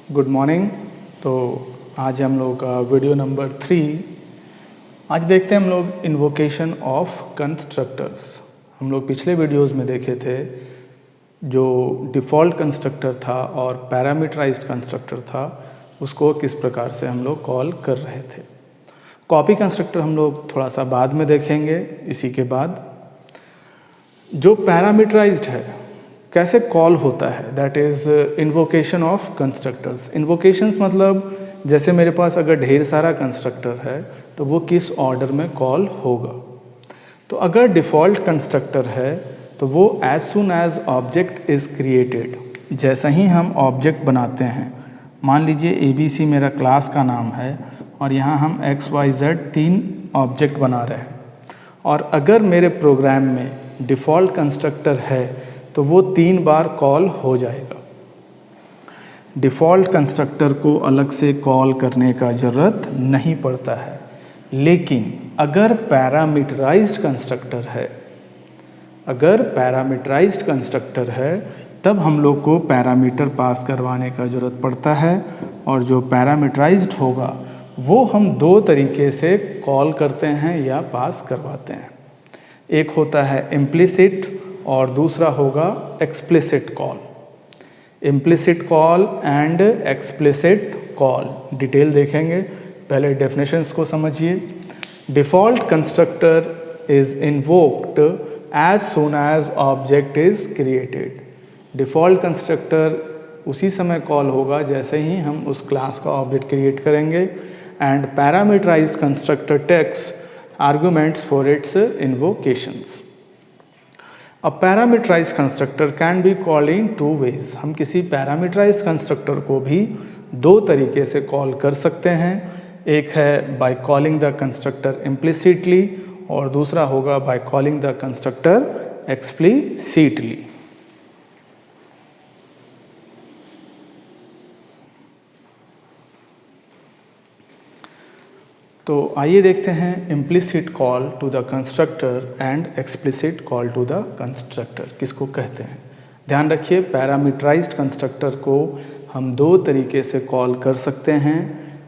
Good morning. तो आज हम लोग का वीडियो नंबर 3। आज देखते हैं हम लोग इन्वोकेशन ऑफ कंस्ट्रक्टर्स। हम लोग पिछले वीडियोस में देखे थे जो डिफ़ॉल्ट कंस्ट्रक्टर था और पैरामीटराइज्ड कंस्ट्रक्टर था उसको किस प्रकार से हम लोग कॉल कर रहे थे। कॉपी कंस्ट्रक्टर हम लोग थोड़ा सा बाद में देखेंगे। इसी के बाद जो पैरामीटराइज्ड है कैसे कॉल होता है, that is invocation of constructors. Invocations मतलब जैसे मेरे पास अगर ढेर सारा कंस्ट्रक्टर है तो वो किस ऑर्डर में कॉल होगा। तो अगर डिफ़ॉल्ट कंस्ट्रक्टर है तो वो as soon as object is created, जैसा ही हम ऑब्जेक्ट बनाते हैं, मान लीजिए ABC मेरा क्लास का नाम है और यहाँ हम XYZ 3 ऑब्जेक्ट बना रहे हैं, और अगर मेरे प्रोग्राम में डिफ़ॉल्ट कंस्ट्रक्टर है तो वो 3 बार कॉल हो जाएगा। डिफ़ॉल्ट कंस्ट्रक्टर को अलग से कॉल करने का ज़रूरत नहीं पड़ता है। लेकिन अगर पैरामीटराइज्ड कंस्ट्रक्टर है तब हम लोग को पैरामीटर पास करवाने का ज़रूरत पड़ता है, और जो पैरामीटराइज्ड होगा वो हम 2 तरीके से कॉल करते हैं या पास करवाते हैं। एक होता है इम्प्लिसिट और दूसरा होगा explicit call. Implicit call and explicit call detail देखेंगे, पहले डेफिनेशंस को समझिए। Default constructor is invoked as soon as object is created. Default constructor उसी समय कॉल होगा जैसे ही हम उस क्लास का ऑब्जेक्ट क्रिएट करेंगे। And parameterized constructor takes arguments for its invocations. A parameterized constructor can be called in 2 ways. हम किसी पैरामीटराइज्ड कंस्ट्रक्टर को भी 2 तरीके से कॉल कर सकते हैं। एक है by calling the constructor implicitly और दूसरा होगा by calling the constructor explicitly. तो आइए देखते हैं implicit call to the constructor and explicit call to the constructor किसको कहते हैं। ध्यान रखिए, पैरामीटराइज्ड कंस्ट्रक्टर को हम 2 तरीके से कॉल कर सकते हैं।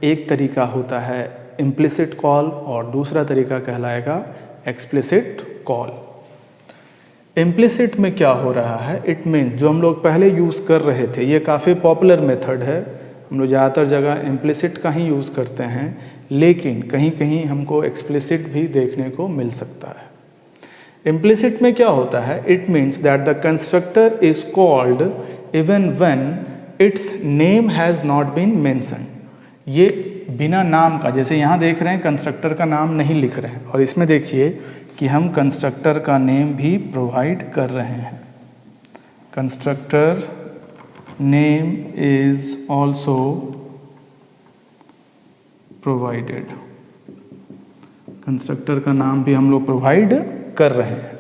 एक तरीका होता है इम्प्लिसिट कॉल और दूसरा तरीका कहलाएगा एक्सप्लिसिट कॉल। इम्प्लिसिट में क्या हो रहा है, इट मीन्स जो हम लोग पहले यूज़ कर रहे थे, ये काफ़ी पॉपुलर मेथड है, हम लोग ज़्यादातर जगह इम्प्लिसिट का ही यूज़ करते हैं, लेकिन कहीं कहीं हमको एक्सप्लिसिट भी देखने को मिल सकता है। इम्प्लिसिट में क्या होता है, it means that the constructor is called even when its name has not been mentioned. ये बिना नाम का, जैसे यहाँ देख रहे हैं कंस्ट्रक्टर का नाम नहीं लिख रहे हैं, और इसमें देखिए कि हम कंस्ट्रक्टर का नेम भी प्रोवाइड कर रहे हैं। Constructor name is also provided. Constructor का नाम भी हम लोग प्रोवाइड कर रहे हैं।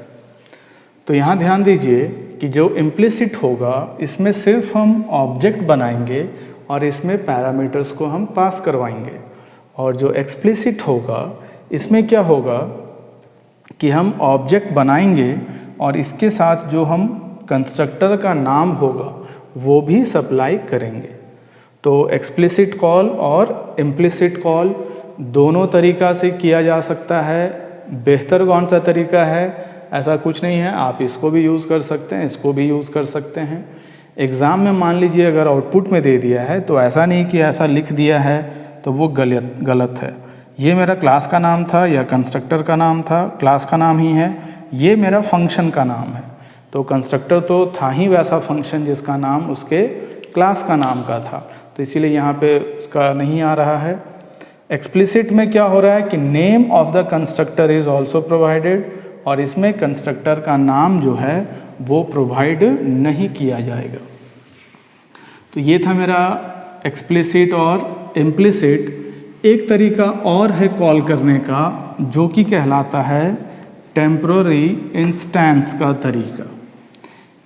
तो यहाँ ध्यान दीजिए कि जो इम्प्लिसिट होगा इसमें सिर्फ हम ऑब्जेक्ट बनाएंगे और इसमें पैरामीटर्स को हम पास करवाएंगे, और जो एक्सप्लिसिट होगा इसमें क्या होगा कि हम ऑब्जेक्ट बनाएंगे और इसके साथ जो हम कंस्ट्रक्टर का नाम होगा वो भी सप्लाई करेंगे। तो एक्सप्लिसिट कॉल और इम्प्लिसिट कॉल दोनों तरीक़ा से किया जा सकता है। बेहतर कौन सा तरीका है, ऐसा कुछ नहीं है, आप इसको भी यूज़ कर सकते हैं, इसको भी यूज़ कर सकते हैं। एग्ज़ाम में मान लीजिए अगर आउटपुट में दे दिया है तो ऐसा नहीं कि ऐसा लिख दिया है तो वो गलत है। ये मेरा क्लास का नाम था या कंस्ट्रक्टर का नाम था, क्लास का नाम ही है, ये मेरा फंक्शन का नाम है। तो कंस्ट्रक्टर तो था ही वैसा फंक्शन जिसका नाम उसके क्लास का नाम का था, तो इसीलिए यहाँ पे उसका नहीं आ रहा है। एक्सप्लिसिट में क्या हो रहा है कि name of the constructor is also provided, और इसमें कंस्ट्रक्टर का नाम जो है वो प्रोवाइड नहीं किया जाएगा। तो ये था मेरा एक्सप्लिसिट और इम्प्लिसिट। एक तरीका और है कॉल करने का जो कि कहलाता है टेम्पररी इंस्टेंस का तरीका।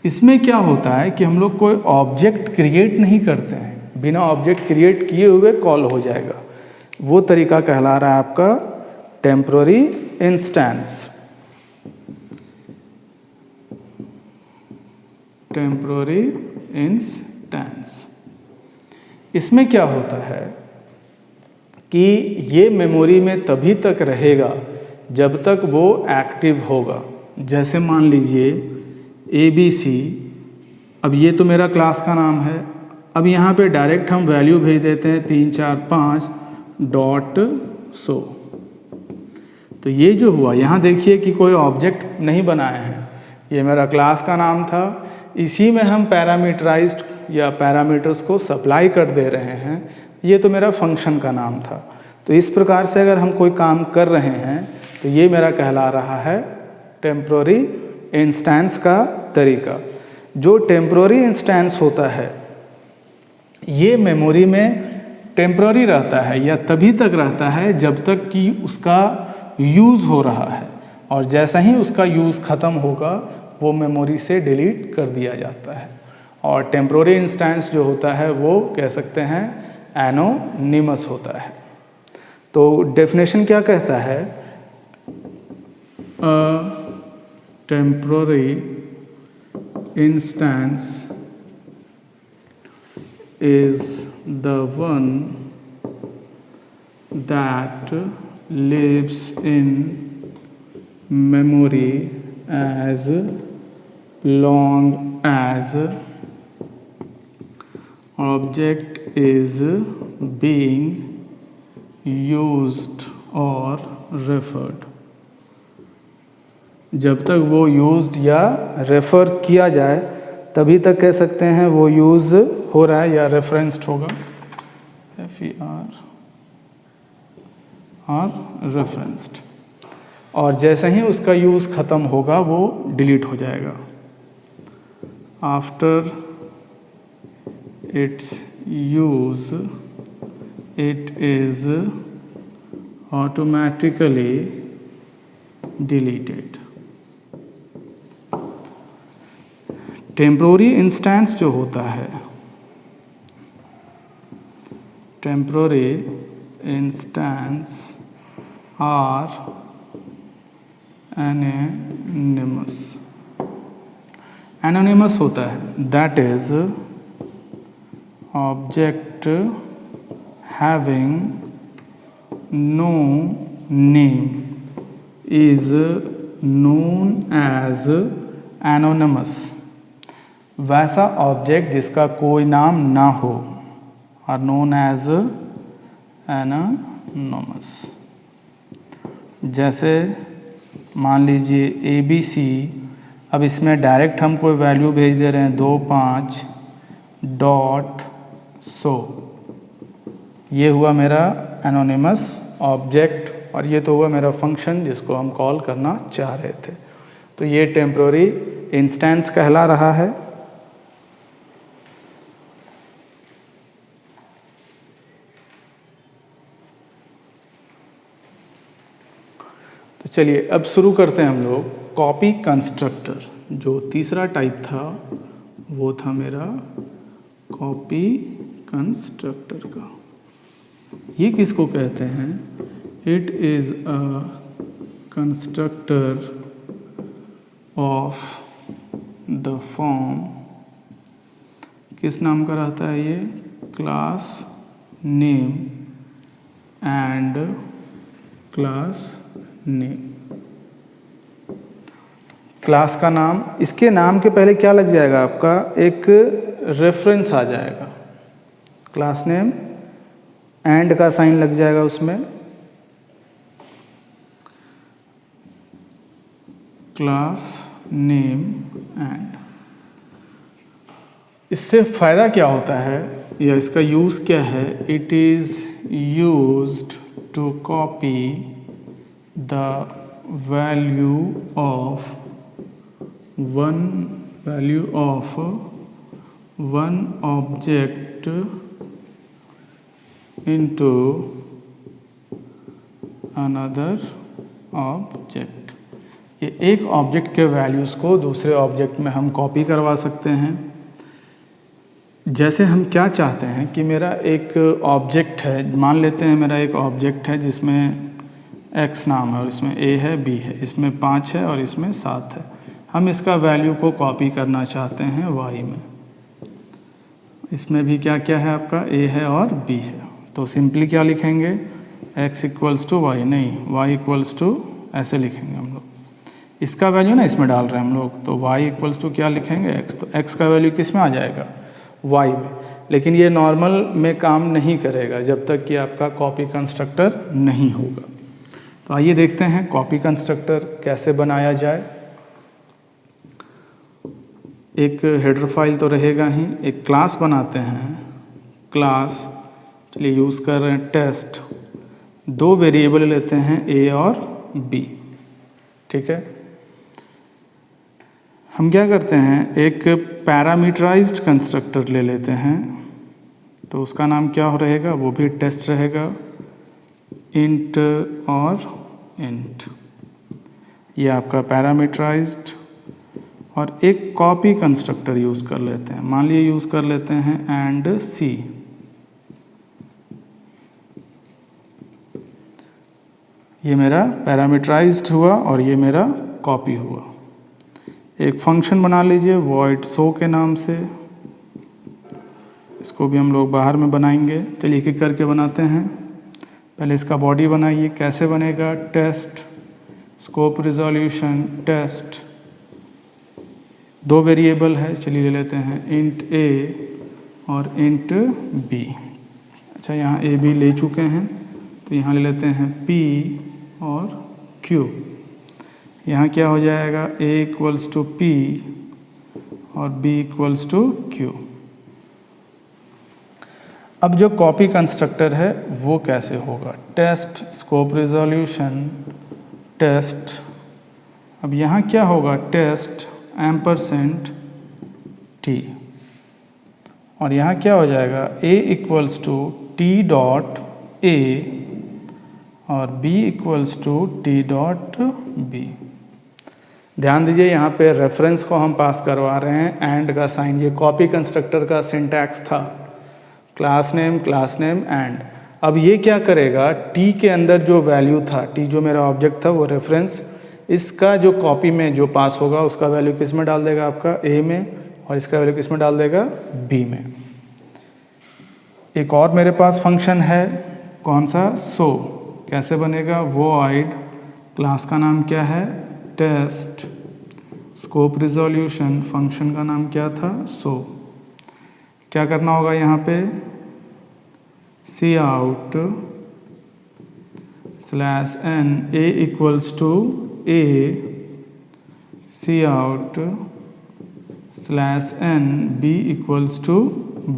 इसमें क्या होता है कि हम लोग कोई ऑब्जेक्ट क्रिएट नहीं करते हैं, बिना ऑब्जेक्ट क्रिएट किए हुए कॉल हो जाएगा। वो तरीका कहला रहा है आपका टेम्पररी इंस्टेंस। टेम्पररी इंस्टेंस इसमें क्या होता है कि ये मेमोरी में तभी तक रहेगा जब तक वो एक्टिव होगा। जैसे मान लीजिए ABC, अब ये तो मेरा क्लास का नाम है। अब यहाँ पे डायरेक्ट हम वैल्यू भेज देते हैं 345.100। तो ये जो हुआ, यहाँ देखिए कि कोई ऑब्जेक्ट नहीं बनाए हैं, ये मेरा क्लास का नाम था, इसी में हम पैरामीटराइज्ड या पैरामीटर्स को सप्लाई कर दे रहे हैं। ये तो मेरा फंक्शन का नाम था। तो इस प्रकार से अगर हम कोई काम कर रहे हैं तो ये मेरा कहला रहा है टेम्पोररी इंस्टेंस का तरीका। जो टेम्पोररी इंस्टेंस होता है ये मेमोरी में टेम्पोररी रहता है या तभी तक रहता है जब तक कि उसका यूज़ हो रहा है, और जैसा ही उसका यूज़ ख़त्म होगा वो मेमोरी से डिलीट कर दिया जाता है। और टेम्पोररी इंस्टेंस जो होता है वो कह सकते हैं एनोनिमस होता है। तो डेफिनेशन क्या कहता है? Temporary instance is the one that lives in memory as long as object is being used or referred। जब तक वो यूज्ड या रेफ़र किया जाए तभी तक कह सकते हैं वो यूज़ हो रहा है या रेफरेंस्ड होगा, FER और रेफरेंस्ड। और जैसे ही उसका यूज़ ख़त्म होगा वो डिलीट हो जाएगा। After its use it is automatically deleted. Temporary instance जो होता है, temporary instance are anonymous. Anonymous होता है that is object having no name is known as anonymous. वैसा ऑब्जेक्ट जिसका कोई नाम ना हो आर नोन एज एनोनिमस। जैसे मान लीजिए ABC, अब इसमें डायरेक्ट हम कोई वैल्यू भेज दे रहे हैं 25.100। ये हुआ मेरा एनोनिमस ऑब्जेक्ट और ये तो हुआ मेरा फंक्शन जिसको हम कॉल करना चाह रहे थे। तो ये टेम्पोररी इंस्टेंस कहला रहा है। तो चलिए अब शुरू करते हैं हम लोग कॉपी कंस्ट्रक्टर। जो तीसरा टाइप था वो था मेरा कॉपी कंस्ट्रक्टर का। ये किसको कहते हैं? It is a constructor of the form, किस नाम का रहता है ये? Class name and class name. Class का नाम, इसके नाम के पहले क्या लग जाएगा? आपका एक रेफरेंस आ जाएगा, क्लास नेम एंड का साइन लग जाएगा उसमें, क्लास नेम एंड। इससे फ़ायदा क्या होता है या इसका यूज़ क्या है? It is used to copy the value of one object into another object. ये एक ऑब्जेक्ट के वैल्यूज़ को दूसरे ऑब्जेक्ट में हम कॉपी करवा सकते हैं। जैसे हम क्या चाहते हैं कि मेरा एक ऑब्जेक्ट है, मान लेते हैं मेरा एक ऑब्जेक्ट है जिसमें x नाम है और इसमें a है, b है, इसमें 5 है और इसमें 7 है। हम इसका वैल्यू को कॉपी करना चाहते हैं y में। इसमें भी क्या क्या है आपका, a है और b है। तो सिंपली क्या लिखेंगे, x इक्वल्स टू वाई, नहीं y इक्वल्स टू ऐसे लिखेंगे हम लोग, इसका वैल्यू ना इसमें डाल रहे हैं हम लोग, तो y इक्वल्स टू क्या लिखेंगे x, तो x का वैल्यू किस में आ जाएगा, y में। लेकिन ये नॉर्मल में काम नहीं करेगा जब तक कि आपका कॉपी कंस्ट्रक्टर नहीं होगा। तो आइए देखते हैं कॉपी कंस्ट्रक्टर कैसे बनाया जाए। एक हेडर फाइल तो रहेगा ही, एक क्लास बनाते हैं। क्लास चलिए यूज़ कर रहे हैं टेस्ट, दो वेरिएबल लेते हैं a और b, ठीक है। हम क्या करते हैं, एक पैरामीटराइज्ड कंस्ट्रक्टर ले लेते हैं, तो उसका नाम क्या हो रहेगा, वो भी टेस्ट रहेगा, इंट और इंट, ये आपका पैरामीटराइज्ड। और एक कॉपी कंस्ट्रक्टर यूज़ कर लेते हैं, मान लीजिए यूज़ कर लेते हैं एंड सी। ये मेरा पैरामीटराइज्ड हुआ और ये मेरा कॉपी हुआ। एक फंक्शन बना लीजिए void show के नाम से, इसको भी हम लोग बाहर में बनाएंगे। चलिए एक एक करके बनाते हैं। पहले इसका बॉडी बनाइए, कैसे बनेगा, टेस्ट स्कोप रिजोल्यूशन टेस्ट, दो वेरिएबल है, चलिए ले लेते हैं इंट a और इंट b। अच्छा यहाँ a b ले चुके हैं, तो यहाँ ले लेते हैं p और q। यहाँ क्या हो जाएगा, a इक्वल्स टू p और b इक्वल्स टू q। अब जो कॉपी कंस्ट्रक्टर है वो कैसे होगा, टेस्ट स्कोप रिजोल्यूशन टेस्ट। अब यहाँ क्या होगा, टेस्ट एम्परसेंट t, और यहाँ क्या हो जाएगा, a equals to t dot a और b equals to t dot b। ध्यान दीजिए यहाँ पे रेफरेंस को हम पास करवा रहे हैं एंड का साइन, ये कॉपी कंस्ट्रक्टर का सिंटैक्स था, क्लास नेम एंड। अब ये क्या करेगा, t के अंदर जो वैल्यू था, t जो मेरा ऑब्जेक्ट था वो रेफरेंस, इसका जो कॉपी में जो पास होगा उसका वैल्यू किस में डाल देगा, आपका a में, और इसका वैल्यू किस में डाल देगा, b में। एक और मेरे पास फंक्शन है, कौन सा, सो। कैसे बनेगा, void क्लास का नाम क्या है, टेस्ट स्कोप रिजोल्यूशन, फंक्शन का नाम क्या था, सो। क्या करना होगा यहाँ पे, cout slash n a equals to a, cout slash n b equals to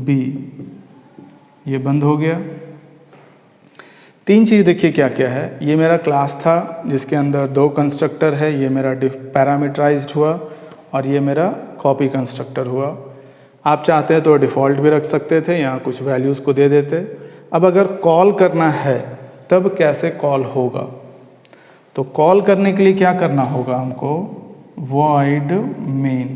b। ये बंद हो गया। तीन चीज़ देखिए क्या क्या है, ये मेरा क्लास था जिसके अंदर दो कंस्ट्रक्टर है, ये मेरा पैरामीटराइज्ड हुआ और ये मेरा कॉपी कंस्ट्रक्टर हुआ। आप चाहते हैं तो डिफ़ॉल्ट भी रख सकते थे, यहाँ कुछ वैल्यूज़ को दे देते। अब अगर कॉल करना है तब कैसे कॉल होगा, तो कॉल करने के लिए क्या करना होगा हमको, void main।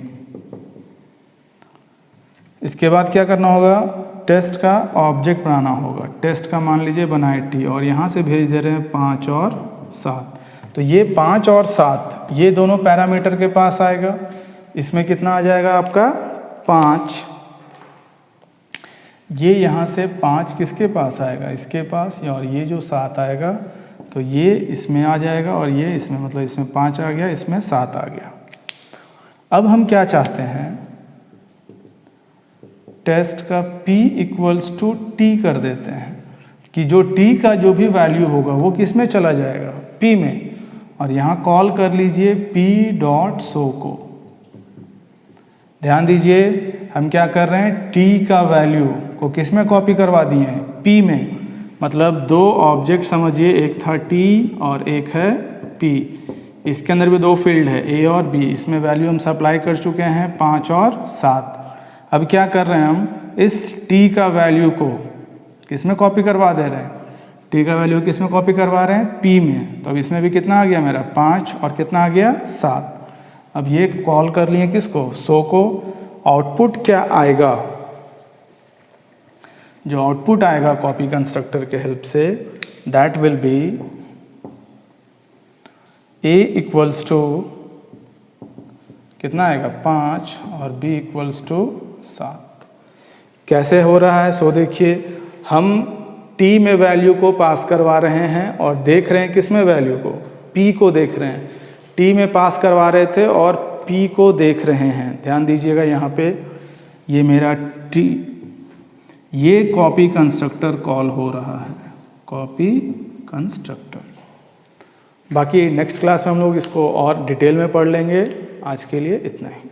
इसके बाद क्या करना होगा, टेस्ट का ऑब्जेक्ट बनाना होगा, टेस्ट का मान लीजिए बनाए t, और यहाँ से भेज दे रहे हैं 5 और 7। तो ये 5 और 7 ये दोनों पैरामीटर के पास आएगा, इसमें कितना आ जाएगा आपका 5। ये यहाँ से 5 किसके पास आएगा, इसके पास, और ये जो 7 आएगा तो ये इसमें आ जाएगा और ये इसमें, मतलब इसमें 5 आ गया, इसमें 7 आ गया। अब हम क्या चाहते हैं, टेस्ट का p इक्वल्स टू t कर देते हैं कि जो t का जो भी वैल्यू होगा वो किस में चला जाएगा, p में, और यहाँ कॉल कर लीजिए p डॉट शो को। ध्यान दीजिए हम क्या कर रहे हैं, t का वैल्यू को किस में कॉपी करवा दिए हैं, p में। मतलब दो ऑब्जेक्ट समझिए, एक था t और एक है p। इसके अंदर भी दो फील्ड है a और b, इसमें वैल्यू हम सप्लाई कर चुके हैं 5 और 7। अब क्या कर रहे हैं हम, इस t का वैल्यू को किस में कॉपी करवा दे रहे हैं, t का वैल्यू किस में कॉपी करवा रहे हैं, p में। तो अब इसमें भी कितना आ गया मेरा 5 और कितना आ गया 7। अब ये कॉल कर लिए किसको, शो को। आउटपुट क्या आएगा, जो आउटपुट आएगा कॉपी कंस्ट्रक्टर के हेल्प से, that will be a equals to कितना आएगा 5 और b इक्वल्स टू 7। कैसे हो रहा है? सो देखिए, हम t में वैल्यू को पास करवा रहे हैं और देख रहे हैं किस में वैल्यू को, p को देख रहे हैं। t में पास करवा रहे थे और p को देख रहे हैं। ध्यान दीजिएगा यहाँ पे, ये मेरा t, ये कॉपी कंस्ट्रक्टर कॉल हो रहा है, कॉपी कंस्ट्रक्टर। बाकी नेक्स्ट क्लास में हम लोग इसको और डिटेल में पढ़ लेंगे। आज के लिए इतना ही।